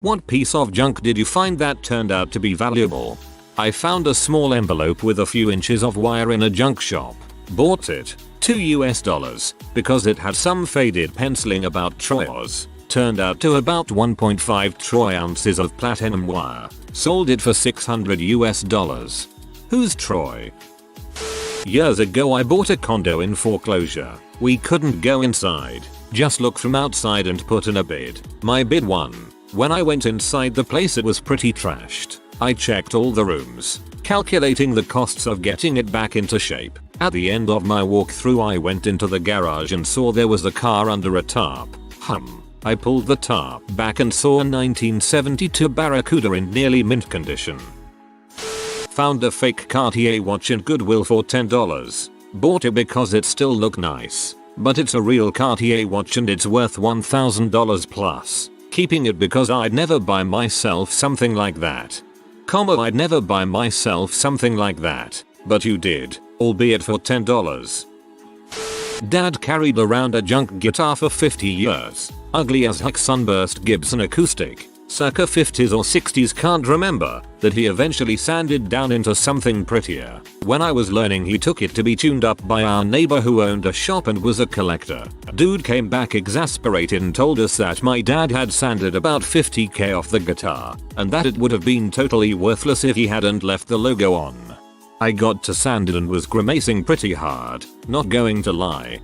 What piece of junk did you find that turned out to be valuable? I found a small envelope with a few inches of wire in a junk shop. Bought it, $2 because it had some faded penciling about Troy's. Turned out to about 1.5 troy ounces of platinum wire. Sold it for $600. Who's Troy? Years ago I bought a condo in Foreclosure. We couldn't go inside, just look from outside and put in a bid. My bid won. When I went inside the place it was pretty trashed. I checked all the rooms, calculating the costs of getting it back into shape. At the end of my walkthrough I went into the garage and saw there was a car under a tarp. I pulled the tarp back and saw a 1972 Barracuda in nearly mint condition. Found a fake Cartier watch in Goodwill for $10. Bought it because it still looked nice. But it's a real Cartier watch and it's worth $1,000 plus. Keeping it because I'd never buy myself something like that. I'd never buy myself something like that. But you did, albeit for $10. Dad carried around a junk guitar for 50 years. Ugly as heck sunburst Gibson acoustic. Circa 50s or 60s, can't remember, that he eventually sanded down into something prettier. When I was learning he took it to be tuned up by our neighbor who owned a shop and was a collector. Dude came back exasperated and told us that my dad had sanded about 50k off the guitar, and that it would have been totally worthless if he hadn't left the logo on. I got to sand it and was grimacing pretty hard, not going to lie.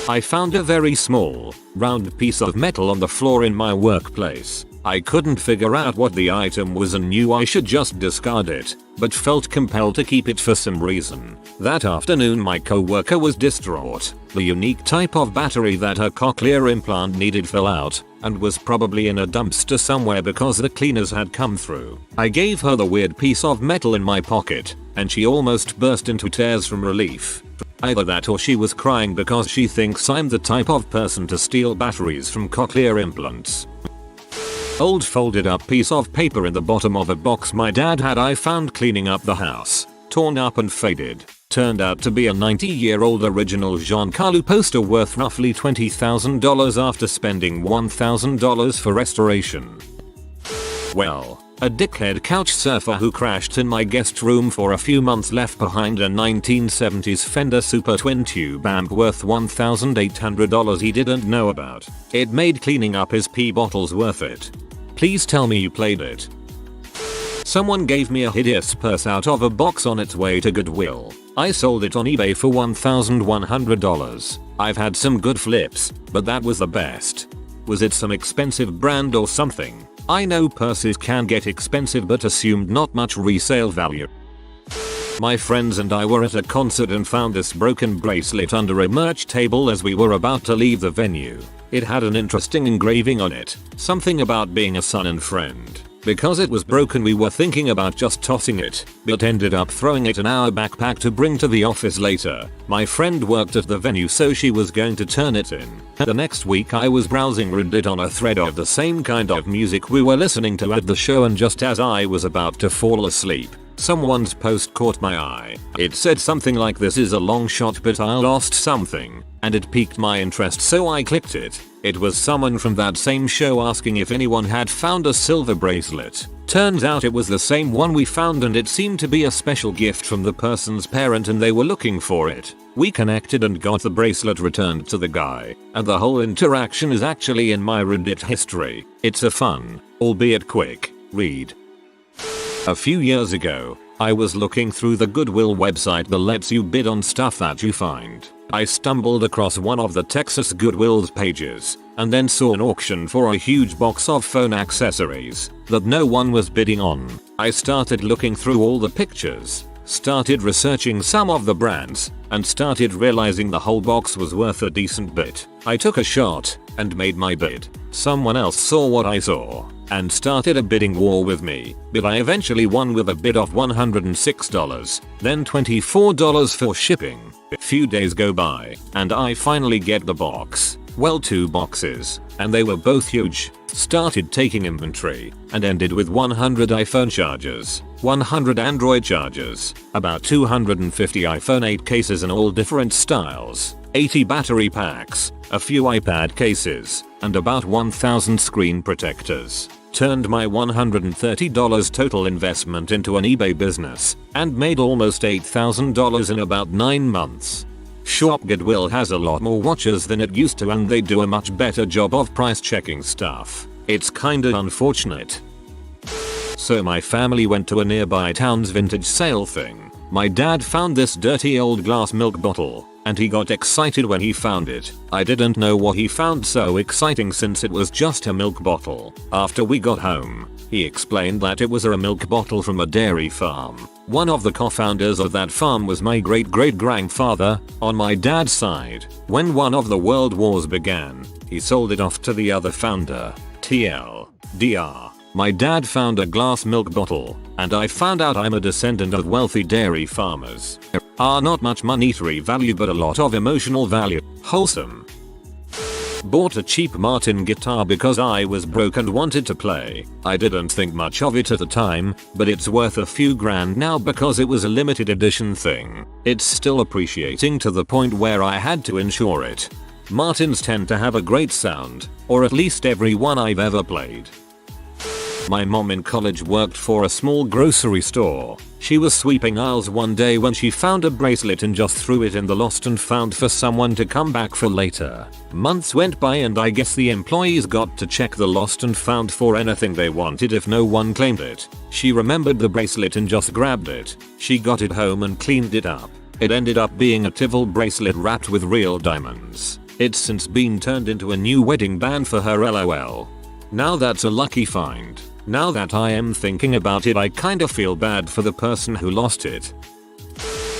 I found a very small, round piece of metal on the floor in my workplace. I couldn't figure out what the item was and knew I should just discard it, but felt compelled to keep it for some reason. That afternoon my coworker was distraught. The unique type of battery that her cochlear implant needed fell out, and was probably in a dumpster somewhere because the cleaners had come through. I gave her the weird piece of metal in my pocket, and she almost burst into tears from relief. Either that or she was crying because she thinks I'm the type of person to steal batteries from cochlear implants. Old folded up piece of paper in the bottom of a box my dad had I found cleaning up the house. Torn up and faded. Turned out to be a 90-year-old original Giancarlo poster worth roughly $20,000 after spending $1,000 for restoration. Well, a dickhead couch surfer who crashed in my guest room for a few months left behind a 1970s Fender Super Twin Tube amp worth $1,800 he didn't know about. It made cleaning up his pee bottles worth it. Please tell me you played it. Someone gave me a hideous purse out of a box on its way to Goodwill. I sold it on eBay for $1,100. I've had some good flips, but that was the best. Was it some expensive brand or something? I know purses can get expensive but assumed not much resale value. My friends and I were at a concert and found this broken bracelet under a merch table as we were about to leave the venue. It had an interesting engraving on it, something about being a son and friend. Because it was broken we were thinking about just tossing it, but ended up throwing it in our backpack to bring to the office later. My friend worked at the venue so she was going to turn it in. The next week I was browsing Reddit on a thread of the same kind of music we were listening to at the show, and just as I was about to fall asleep, someone's post caught my eye. It said something like, "This is a long shot but I lost something," and it piqued my interest so I clicked it. It was someone from that same show asking if anyone had found a silver bracelet. Turns out it was the same one we found and it seemed to be a special gift from the person's parent and they were looking for it. We connected and got the bracelet returned to the guy, and the whole interaction is actually in my Reddit history. It's a fun, albeit quick, read. A few years ago, I was looking through the Goodwill website that lets you bid on stuff that you find. I stumbled across one of the Texas Goodwill's pages, and then saw an auction for a huge box of phone accessories that no one was bidding on. I started looking through all the pictures, started researching some of the brands, and started realizing the whole box was worth a decent bit. I took a shot and made my bid. Someone else saw what I saw and started a bidding war with me, but I eventually won with a bid of $106, then $24 for shipping. A few days go by, and I finally get the box. Well, 2 boxes, and they were both huge. Started taking inventory, and ended with 100 iPhone chargers, 100 Android chargers, about 250 iPhone 8 cases in all different styles, 80 battery packs, a few iPad cases, and about 1,000 screen protectors. turned my $130 total investment into an eBay business, and made almost $8,000 in about 9 months. Shop Goodwill has a lot more watches than it used to, and they do a much better job of price checking stuff. It's kinda unfortunate. So my family went to a nearby town's vintage sale thing. My dad found this dirty old glass milk bottle, and he got excited when he found it. I didn't know what he found so exciting since it was just a milk bottle. After we got home, he explained that it was a milk bottle from a dairy farm. One of the co-founders of that farm was my great-great-grandfather, on my dad's side. When one of the world wars began, he sold it off to the other founder, TLDR. My dad found a glass milk bottle, and I found out I'm a descendant of wealthy dairy farmers. Not much monetary value but a lot of emotional value. Wholesome. Bought a cheap Martin guitar because I was broke and wanted to play. I didn't think much of it at the time, but it's worth a few grand now because it was a limited edition thing. It's still appreciating to the point where I had to insure it. Martins tend to have a great sound, or at least every one I've ever played. My mom in college worked for a small grocery store. She was sweeping aisles one day when she found a bracelet and just threw it in the lost and found for someone to come back for later. Months went by and I guess the employees got to check the lost and found for anything they wanted if no one claimed it. She remembered the bracelet and just grabbed it. She got it home and cleaned it up. It ended up being a Tivol bracelet wrapped with real diamonds. It's since been turned into a new wedding band for her, LOL. Now that's a lucky find. Now that I am thinking about it, I kinda feel bad for the person who lost it.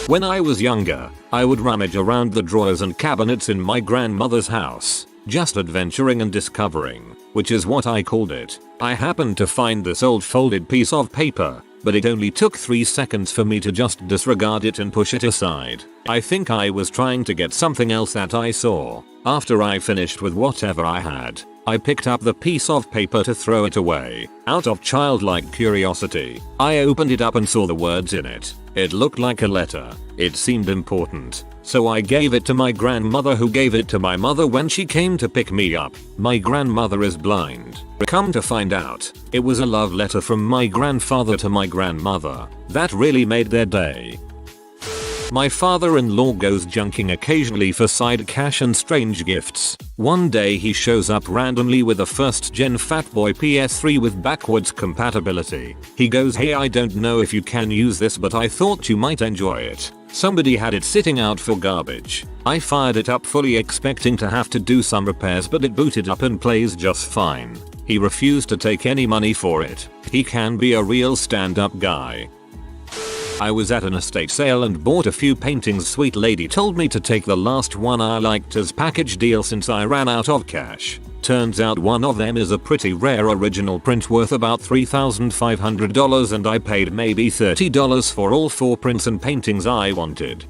When I was younger, I would rummage around the drawers and cabinets in my grandmother's house, just adventuring and discovering, which is what I called it. I happened to find this old folded piece of paper, but it only took 3 seconds for me to just disregard it and push it aside. I think I was trying to get something else that I saw. After I finished with whatever I had, I picked up the piece of paper to throw it away. Out of childlike curiosity, I opened it up and saw the words in it. It looked like a letter. It seemed important. So I gave it to my grandmother, who gave it to my mother when she came to pick me up. My grandmother is blind. Come to find out, it was a love letter from my grandfather to my grandmother. That really made their day. My father-in-law goes junking occasionally for side cash and strange gifts. One day he shows up randomly with a first-gen Fatboy PS3 with backwards compatibility. He goes, "Hey, I don't know if you can use this, but I thought you might enjoy it." Somebody had it sitting out for garbage. I fired it up fully expecting to have to do some repairs, but it booted up and plays just fine. He refused to take any money for it. He can be a real stand-up guy. I was at an estate sale and bought a few paintings. Sweet lady told me to take the last one I liked as package deal since I ran out of cash. Turns out one of them is a pretty rare original print worth about $3,500 and I paid maybe $30 for all 4 prints and paintings I wanted.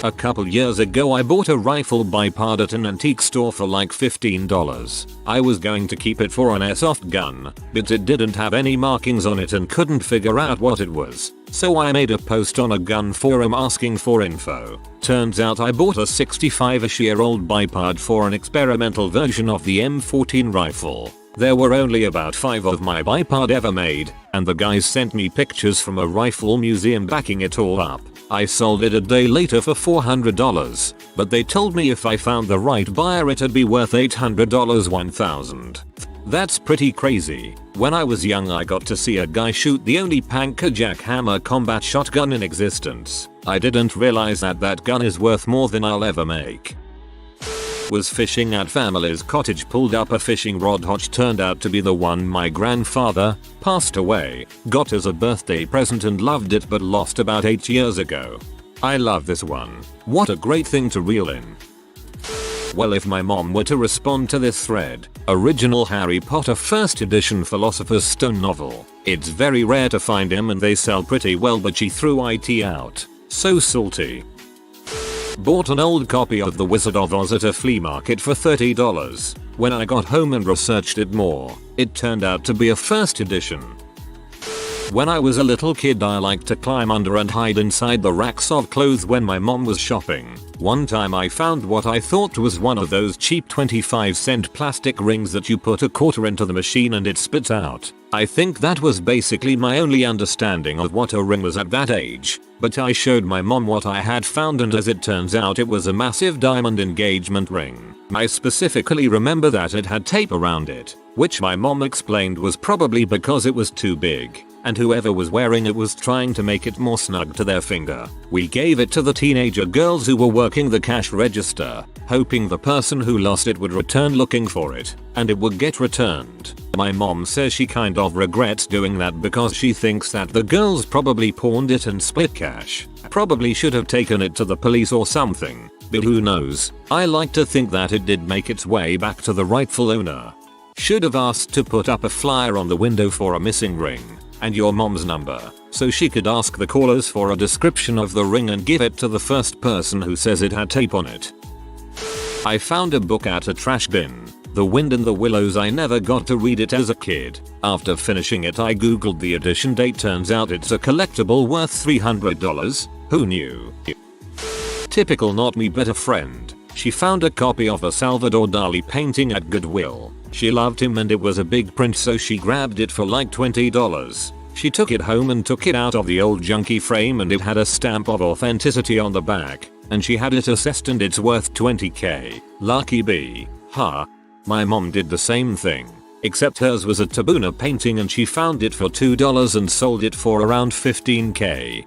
A couple years ago I bought a rifle bipod at an antique store for like $15. I was going to keep it for an airsoft gun, but it didn't have any markings on it and couldn't figure out what it was. So I made a post on a gun forum asking for info. Turns out I bought a 65-ish-year-old bipod for an experimental version of the M14 rifle. There were only about 5 of my bipod ever made, and the guys sent me pictures from a rifle museum backing it all up. I sold it a day later for $400, but they told me if I found the right buyer it'd be worth $800, $1,000. That's pretty crazy. When I was young I got to see a guy shoot the only Panker jackhammer combat shotgun in existence. I didn't realize that that gun is worth more than I'll ever make. Was fishing at family's cottage, pulled up a fishing rod. Hotch turned out to be the one my grandfather passed away, got as a birthday present and loved it but lost about 8 years ago. I love this one. What a great thing to reel in. Well, if my mom were to respond to this thread, original Harry Potter 1st edition Philosopher's Stone novel. It's very rare to find them and they sell pretty well, but she threw it out. So salty. Bought an old copy of The Wizard of Oz at a flea market for $30. When I got home and researched it more, it turned out to be a 1st edition. When I was a little kid I liked to climb under and hide inside the racks of clothes when my mom was shopping. One time I found what I thought was one of those cheap 25-cent plastic rings that you put a quarter into the machine and it spits out. I think that was basically my only understanding of what a ring was at that age, but I showed my mom what I had found and as it turns out it was a massive diamond engagement ring. I specifically remember that it had tape around it, which my mom explained was probably because it was too big, and whoever was wearing it was trying to make it more snug to their finger. We gave it to the teenager girls who were working the cash register, hoping the person who lost it would return looking for it, and it would get returned. My mom says she kind of regrets doing that because she thinks that the girls probably pawned it and split cash. Probably should have taken it to the police or something, but who knows. I like to think that it did make its way back to the rightful owner. Should have asked to put up a flyer on the window for a missing ring and your mom's number, so she could ask the callers for a description of the ring and give it to the first person who says it had tape on it. I found a book at a trash bin. The Wind in the Willows. I never got to read it as a kid. After finishing it I googled the edition date, turns out it's a collectible worth $300. Who knew? Typical not me but a friend. She found a copy of a Salvador Dali painting at Goodwill. She loved him and it was a big print so she grabbed it for like $20. She took it home and took it out of the old junky frame and it had a stamp of authenticity on the back, and she had it assessed and it's worth $20k. Lucky bee. Huh. My mom did the same thing, except hers was a Tabuna painting and she found it for $2 and sold it for around $15k.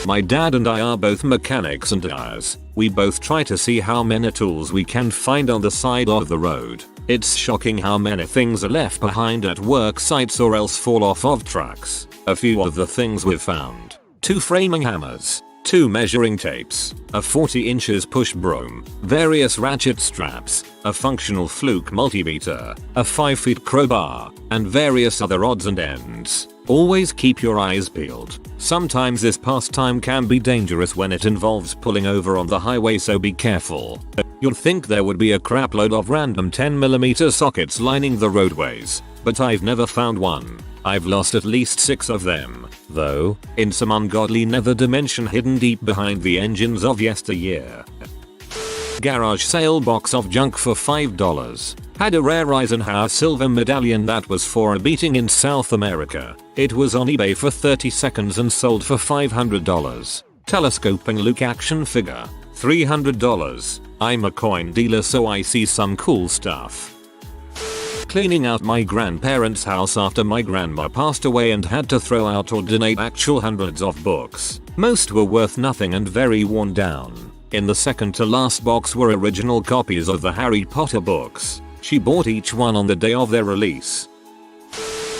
My dad and I are both mechanics and tires. We both try to see how many tools we can find on the side of the road. It's shocking how many things are left behind at work sites or else fall off of trucks. A few of the things we've found: 2 framing hammers, 2 measuring tapes, a 40 inches push broom, various ratchet straps, a functional Fluke multimeter, a 5 feet crowbar, and various other odds and ends. Always keep your eyes peeled. Sometimes this pastime can be dangerous when it involves pulling over on the highway, so be careful. You'd think there would be a crapload of random 10mm sockets lining the roadways, but I've never found one. I've lost at least 6 of them, though, in some ungodly nether dimension hidden deep behind the engines of yesteryear. Garage sale box of junk for $5. Had a rare Eisenhower silver medallion that was for a beating in South America. It was on eBay for 30 seconds and sold for $500. Telescoping Luke action figure, $300. I'm a coin dealer so I see some cool stuff. Cleaning out my grandparents' house after my grandma passed away and had to throw out or donate actual hundreds of books. Most were worth nothing and very worn down. In the second to last box were original copies of the Harry Potter books. She bought each one on the day of their release.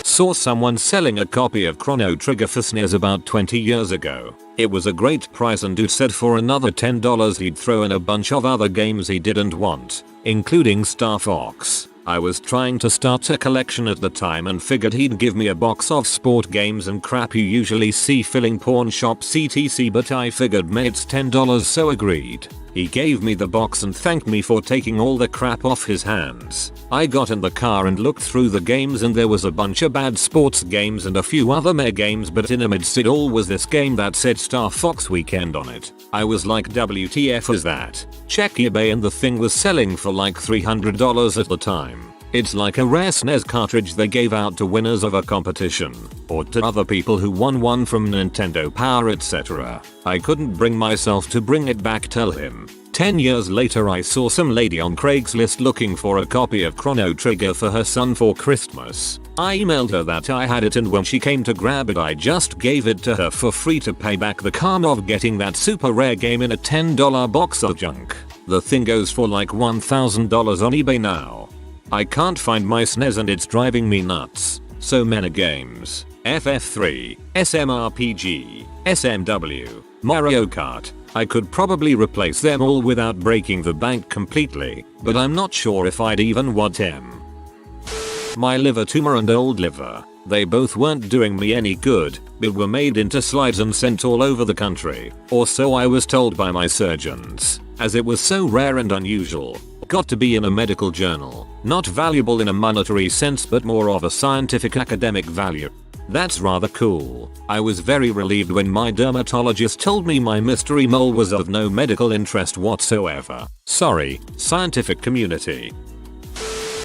Saw someone selling a copy of Chrono Trigger for SNES about 20 years ago. It was a great price and dude said for another $10 he'd throw in a bunch of other games he didn't want, including Star Fox. I was trying to start a collection at the time and figured he'd give me a box of sport games and crap you usually see filling pawn shops etc, but I figured it's $10 so agreed. He gave me the box and thanked me for taking all the crap off his hands. I got in the car and looked through the games and there was a bunch of bad sports games and a few other meh games, but in amidst it all was this game that said Star Fox Weekend on it. I was like, WTF is that? Check eBay and the thing was selling for like $300 at the time. It's like a rare SNES cartridge they gave out to winners of a competition, or to other people who won one from Nintendo Power etc. I couldn't bring myself to bring it back, tell him. 10 years later I saw some lady on Craigslist looking for a copy of Chrono Trigger for her son for Christmas. I emailed her that I had it and when she came to grab it I just gave it to her for free to pay back the karma of getting that super rare game in a $10 box of junk. The thing goes for like $1,000 on eBay now. I can't find my SNES and it's driving me nuts. So many games. FF3, SMRPG, SMW, Mario Kart. I could probably replace them all without breaking the bank completely, but I'm not sure if I'd even want them. My liver tumor and old liver. They both weren't doing me any good, but were made into slides and sent all over the country, or so I was told by my surgeons, as it was so rare and unusual. Got to be in a medical journal, not valuable in a monetary sense but more of a scientific academic value. That's rather cool. I was very relieved when my dermatologist told me my mystery mole was of no medical interest whatsoever. Sorry, scientific community.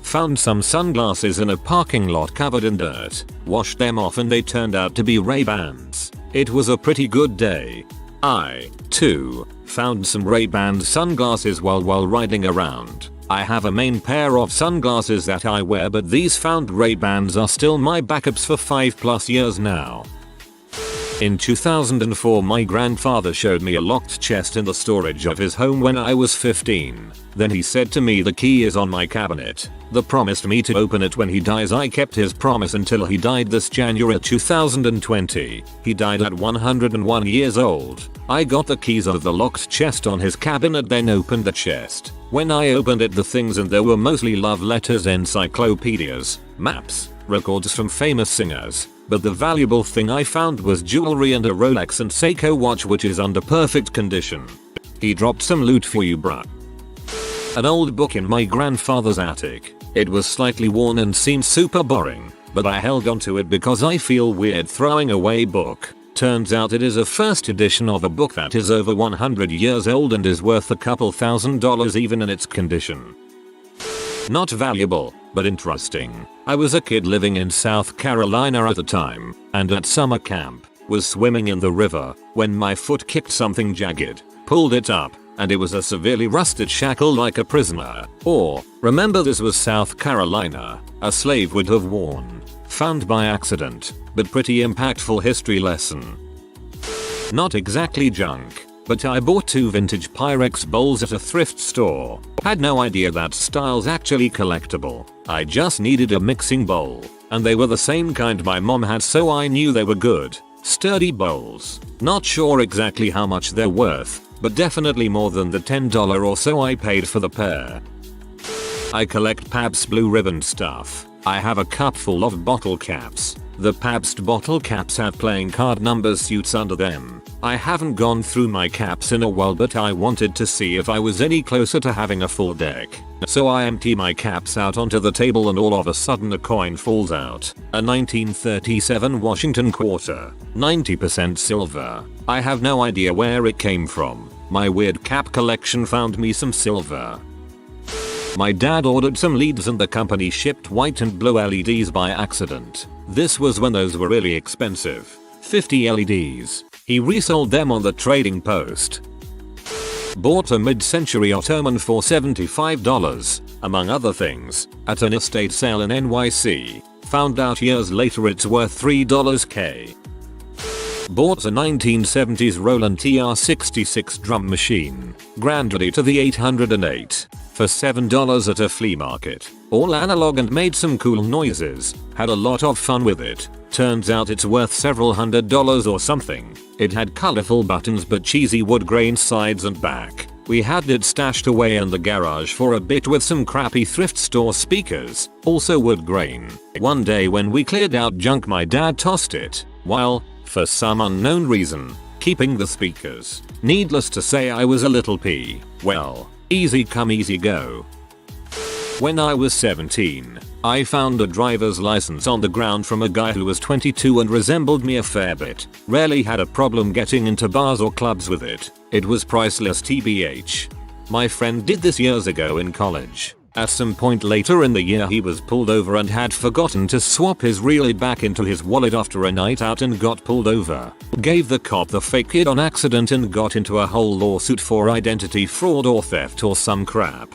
Found some sunglasses in a parking lot covered in dirt. Washed them off and they turned out to be Ray-Bans. It was a pretty good day. I, too, found some Ray-Ban sunglasses while riding around. I have a main pair of sunglasses that I wear, but these found Ray-Bans are still my backups for 5+ years now. In 2004 my grandfather showed me a locked chest in the storage of his home when I was 15. Then he said to me the key is on my cabinet. He promised me to open it when he dies. I kept his promise until he died this January 2020. He died at 101 years old. I got the keys of the locked chest on his cabinet, then opened the chest. When I opened it, the things in there were mostly love letters, encyclopedias, maps, records from famous singers. But the valuable thing I found was jewelry and a Rolex and Seiko watch, which is under perfect condition. He dropped some loot for you, bruh. An old book in my grandfather's attic. It was slightly worn and seemed super boring, but I held onto it because I feel weird throwing away book. Turns out it is a first edition of a book that is over 100 years old and is worth a couple $1,000 even in its condition. Not valuable, but interesting. I was a kid living in South Carolina at the time, and at summer camp, was swimming in the river, when my foot kicked something jagged, pulled it up, and it was a severely rusted shackle like a prisoner. Or, remember, this was South Carolina, a slave would have worn. Found by accident, but pretty impactful history lesson. Not exactly junk, but I bought 2 vintage Pyrex bowls at a thrift store. Had no idea that style's actually collectible. I just needed a mixing bowl, and they were the same kind my mom had, so I knew they were good, sturdy bowls. Not sure exactly how much they're worth, but definitely more than the $10 or so I paid for the pair. I collect Pabst Blue Ribbon stuff. I have a cup full of bottle caps. The Pabst bottle caps have playing card number suits under them. I haven't gone through my caps in a while, but I wanted to see if I was any closer to having a full deck. So I empty my caps out onto the table and all of a sudden a coin falls out. A 1937 Washington quarter. 90% silver. I have no idea where it came from. My weird cap collection found me some silver. My dad ordered some leads and the company shipped white and blue LEDs by accident. This was when those were really expensive. 50 LEDs. He resold them on the trading post. Bought a mid-century Ottoman for $75, among other things, at an estate sale in NYC. Found out years later it's worth $3k. Bought a 1970s Roland TR-66 drum machine, grandly to the 808, for $7 at a flea market. All analog and made some cool noises. Had a lot of fun with it. Turns out it's worth several $100s or something. It had colorful buttons but cheesy wood grain sides and back. We had it stashed away in the garage for a bit with some crappy thrift store speakers, also wood grain. One day when we cleared out junk, my dad tossed it, while, for some unknown reason, keeping the speakers. Needless to say, I was a little well, easy come easy go. When I was 17, I found a driver's license on the ground from a guy who was 22 and resembled me a fair bit. Rarely had a problem getting into bars or clubs with it. It was priceless tbh. My friend did this years ago in college. At some point later in the year he was pulled over and had forgotten to swap his real ID back into his wallet after a night out and got pulled over. Gave the cop the fake ID on accident and got into a whole lawsuit for identity fraud or theft or some crap.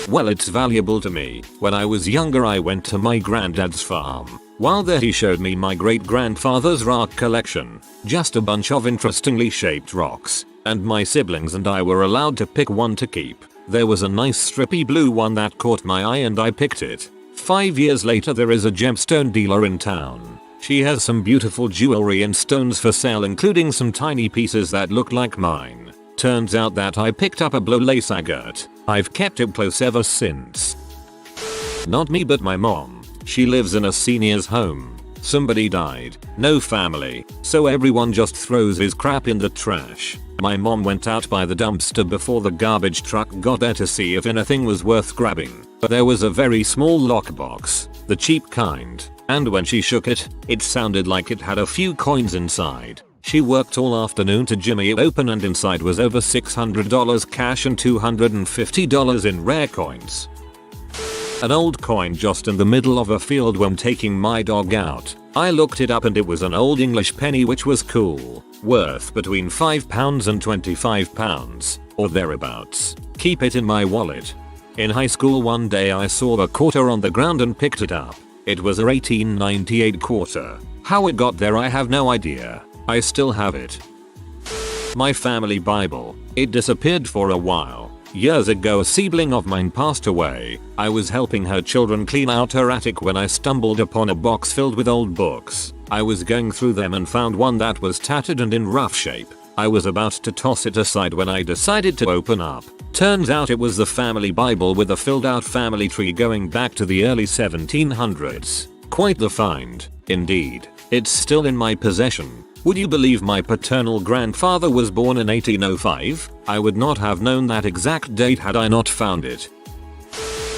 Well, it's valuable to me. When I was younger I went to my granddad's farm. While there he showed me my great-grandfather's rock collection. Just a bunch of interestingly shaped rocks. And my siblings and I were allowed to pick one to keep. There was a nice strippy blue one that caught my eye and I picked it. 5 years later there is a gemstone dealer in town. She has some beautiful jewelry and stones for sale, including some tiny pieces that look like mine. Turns out that I picked up a blue lace agate. I've kept it close ever since. Not me but my mom. She lives in a senior's home. Somebody died, no family, so everyone just throws his crap in the trash. My mom went out by the dumpster before the garbage truck got there to see if anything was worth grabbing. But there was a very small lockbox. the cheap kind, and when she shook it, it sounded like it had a few coins inside. She worked all afternoon to jimmy it open and inside was over $600 cash and $250 in rare coins. An old coin just in the middle of a field when taking my dog out. I looked it up and it was an old English penny which was cool, worth between £5 and £25, or thereabouts. Keep it in my wallet. In high school one day I saw a quarter on the ground and picked it up. It was a 1898 quarter. How it got there I have no idea. I still have it. My family Bible. It disappeared for a while. Years ago a sibling of mine passed away. I was helping her children clean out her attic when I stumbled upon a box filled with old books. I was going through them and found one that was tattered and in rough shape. I was about to toss it aside when I decided to open up. Turns out it was the family Bible with a filled out family tree going back to the early 1700s. Quite the find, indeed. It's still in my possession. Would you believe my paternal grandfather was born in 1805? I would not have known that exact date had I not found it.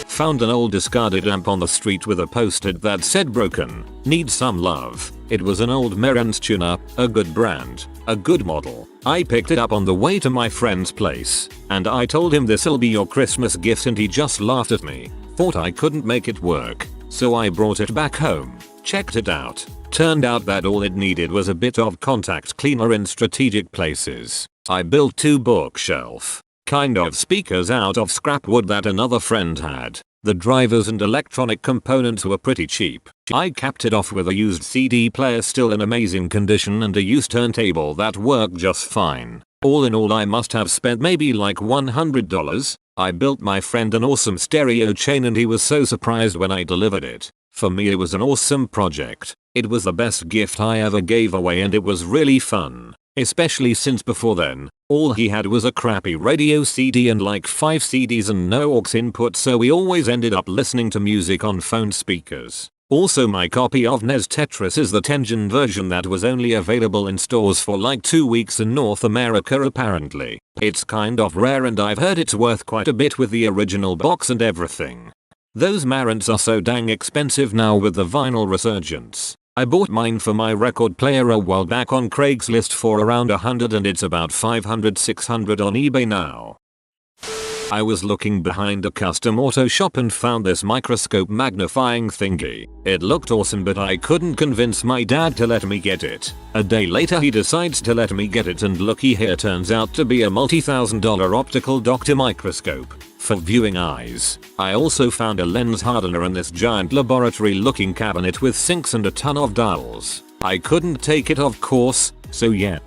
Found an old discarded lamp on the street with a post-it that said broken, need some love. It was an old Meren's tuner, a good brand, a good model. I picked it up on the way to my friend's place, and I told him this'll be your Christmas gift and he just laughed at me, thought I couldn't make it work, so I brought it back home, checked it out. Turned out that all it needed was a bit of contact cleaner in strategic places. I built 2 bookshelf kind of speakers out of scrap wood that another friend had. The drivers and electronic components were pretty cheap. I capped it off with a used CD player still in amazing condition and a used turntable that worked just fine. All in all I must have spent maybe like $100. I built my friend an awesome stereo chain and he was so surprised when I delivered it. For me it was an awesome project. It was the best gift I ever gave away and it was really fun. Especially since before then, all he had was a crappy radio CD and like 5 CDs and no aux input, so we always ended up listening to music on phone speakers. Also my copy of NES Tetris is the Tengen version that was only available in stores for like 2 weeks in North America apparently. It's kind of rare and I've heard it's worth quite a bit with the original box and everything. Those Marants are so dang expensive now with the vinyl resurgence. I bought mine for my record player a while back on Craigslist for around $100 and it's about $500-$600 on eBay now. I was looking behind a custom auto shop and found this microscope magnifying thingy. It looked awesome but I couldn't convince my dad to let me get it. A day later he decides to let me get it and looky here, turns out to be a multi-$1,000 optical doctor microscope for viewing eyes. I also found a lens hardener in this giant laboratory looking cabinet with sinks and a ton of dials. I couldn't take it of course, so yeah.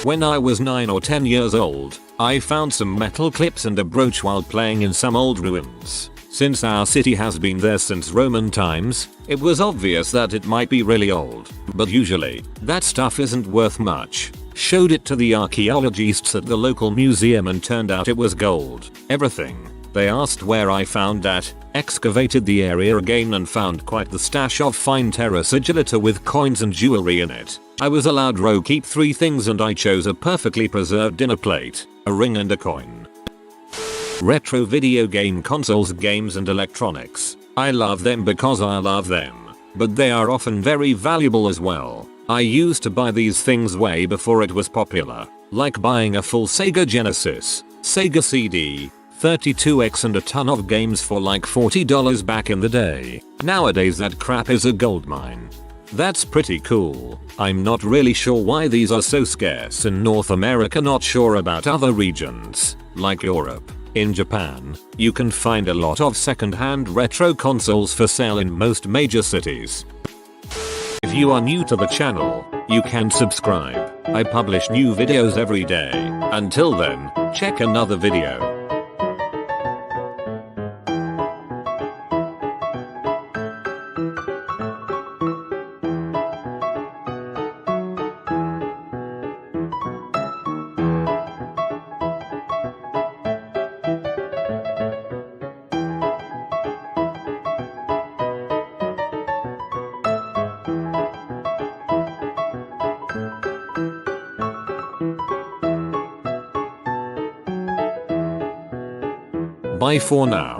When I was 9 or 10 years old, I found some metal clips and a brooch while playing in some old ruins. Since our city has been there since Roman times, it was obvious that it might be really old, but usually, that stuff isn't worth much. Showed it to the archaeologists at the local museum and turned out it was gold. Everything. They asked where I found that, excavated the area again and found quite the stash of fine terra sigillata with coins and jewelry in it. I was allowed to keep 3 things and I chose a perfectly preserved dinner plate, a ring and a coin. Retro video game consoles, games and electronics. I love them because I love them, but they are often very valuable as well. I used to buy these things way before it was popular, like buying a full Sega Genesis, Sega CD, 32X and a ton of games for like $40 back in the day. Nowadays that crap is a goldmine. That's pretty cool. I'm not really sure why these are so scarce in North America, not sure about other regions, like Europe. In Japan, you can find a lot of second-hand retro consoles for sale in most major cities. If you are new to the channel, you can subscribe. I publish new videos every day. Until then, check another video. Bye for now.